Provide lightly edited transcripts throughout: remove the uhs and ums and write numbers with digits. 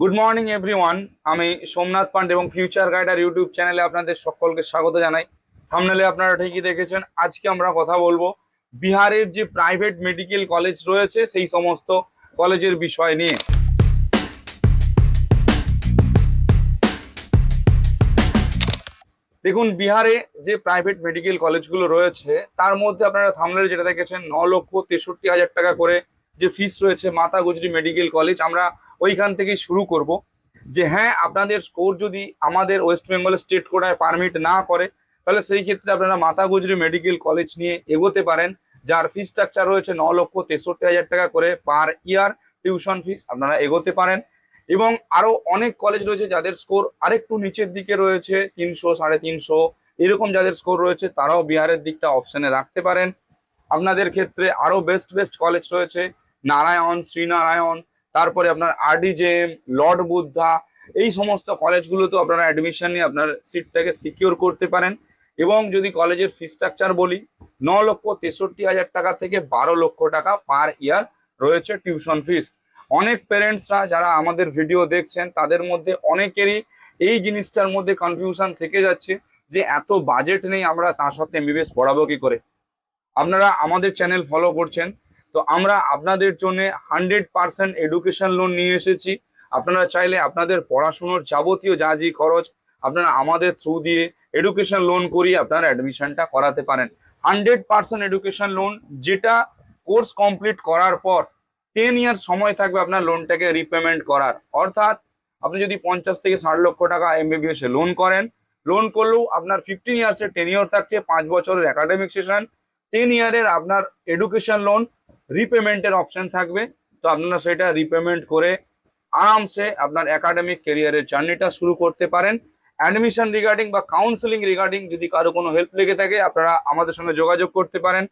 Good morning everyone. আমি সোমনাথ পান্ডে এবং future গাইডার YouTube চ্যানেলে আপনাদের সকলকে স্বাগত জানাই। থাম্বনেলে আপনারা ঠিকই দেখেছেন, আজকে আমরা কথা বলবো বিহারের যে প্রাইভেট মেডিকেল কলেজ রয়েছে সেই সমস্ত কলেজের বিষয় নিয়ে। দেখুন, বিহারে যে প্রাইভেট মেডিকেল কলেজগুলো রয়েছে তার মধ্যে আপনারা থাম্বনেলে যেটা দেখেছেন 9,63,000 টাকা করে যে ফিস রয়েছে মাতা গুজরি মেডিকেল কলেজ। আমরা ওইখান থেকেই শুরু করব। যে হ্যাঁ, আপনাদের স্কোর যদি আমাদের ওয়েস্ট বেঙ্গল স্টেট কোটায় পারমিট না করে তাহলে সেই ক্ষেত্রে আপনারা মাতা গুজরি মেডিকেল কলেজ নিয়ে এগোতে পারেন, যার ফিস স্ট্রাকচার রয়েছে 9,63,000 টাকা করে পার ইয়ার টিউশন ফিস। আপনারা এগোতে পারেন এবং আরো অনেক কলেজ রয়েছে যাদের স্কোর আরেকটু নিচের দিকে রয়েছে, 300, 350 এরকম যাদের স্কোর রয়েছে তারাও বিহারের দিকটা অপশনে রাখতে পারেন। আপনাদের ক্ষেত্রে আরো বেস্ট বেস্ট কলেজ রয়েছে, নারায়ণ, শ্রীনারায়ণ, তারপরে আপনার RDJM, লর্ড বুদ্ধা, এই সমস্ত কলেজগুলোতে আপনারা অ্যাডমিশন নিয়ে আপনার সিটটাকে সিকিউর করতে পারেন। এবং যদি কলেজের ফি স্ট্রাকচার বলি, 9,63,000 টাকা থেকে 12 লক্ষ টাকা পার ইয়ার রয়েছে টিউশন ফিস। অনেক প্যারেন্টসরা যারা আমাদের ভিডিও দেখছেন তাদের মধ্যে অনেকেরই এই জিনিসটার মধ্যে কনফিউশন থেকে যাচ্ছে যে এত বাজেট নেই, আমরা তার সাথে MBBS পড়াবো কি করে। আপনারা আমাদের চ্যানেল ফলো করছেন, তো আমরা আপনাদের জন্য 100% এডুকেশন লোন নিয়ে এসেছি। আপনারা চাইলে আপনাদের পড়াশুনোর যাবতীয় যা যে খরচ আপনারা আমাদের থ্রু দিয়ে এডুকেশন লোন করিয়ে আপনারা অ্যাডমিশনটা করাতে পারেন। 100% এডুকেশন লোন, যেটা কোর্স কমপ্লিট করার পর 10 ইয়ার্স সময় থাকবে আপনার লোনটাকে রিপেমেন্ট করার। অর্থাৎ আপনি যদি 50 থেকে 60 লক্ষ টাকা MBBS এ লোন করেন, লোন করলেও আপনার 15 ইয়ার্সের টেনিওর থাকছে, 5 বছরের একাডেমিক সেশন, 10 ইয়ারের আপনার এডুকেশন লোন রিপেমেন্টের অপশন থাকবে। তো আপনারা সেটা রিপেমেন্ট করে আরামসে আপনার একাডেমিক ক্যারিয়ারের জার্নিটা শুরু করতে পারেন। অ্যাডমিশন রিগার্ডিং বা কাউন্সেলিং রিগার্ডিং যদি কারো কোনো হেল্প লেগে থাকে আপনারা আমাদের সঙ্গে যোগাযোগ করতে পারেন।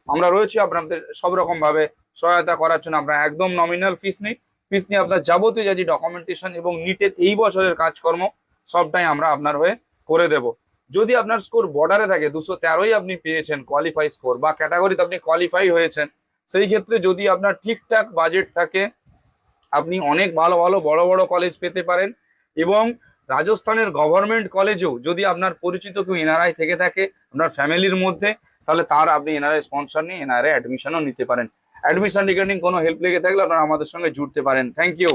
আমরা রয়েছি আপনাদের সব রকম ভাবে সহায়তা করার জন্য। আমরা একদম নমিনাল ফিস নিই, ফিস নিয়ে আপনার যাবতীয় যা যে ডকুমেন্টেশন এবং নিটের এই বছরের কাজকর্ম সবটাই আমরা আপনার হয়ে করে দেব। যদি আপনার স্কোর বর্ডারে থাকে, 213ই আপনি পেয়েছেন কোয়ালিফাই স্কোর, বা ক্যাটাগরিতে আপনি কোয়ালিফাই হয়েছেন, সেই ক্ষেত্রে যদি আপনার ঠিকঠাক বাজেট থাকে আপনি অনেক ভালো ভালো বড় বড় কলেজ পেতে পারেন। এবং রাজস্থানের গভর্নমেন্ট কলেজেও যদি আপনার পরিচিত কেউ NRI থেকে থাকে আপনার ফ্যামিলির মধ্যে, তাহলে তার আপনি NRI স্পন্সর নিয়ে NRI অ্যাডমিশনও নিতে পারেন। অ্যাডমিশন রিগার্ডিং কোনো হেল্প লেগে থাকলে আপনারা আমাদের সঙ্গে জুড়তে পারেন। Thank you.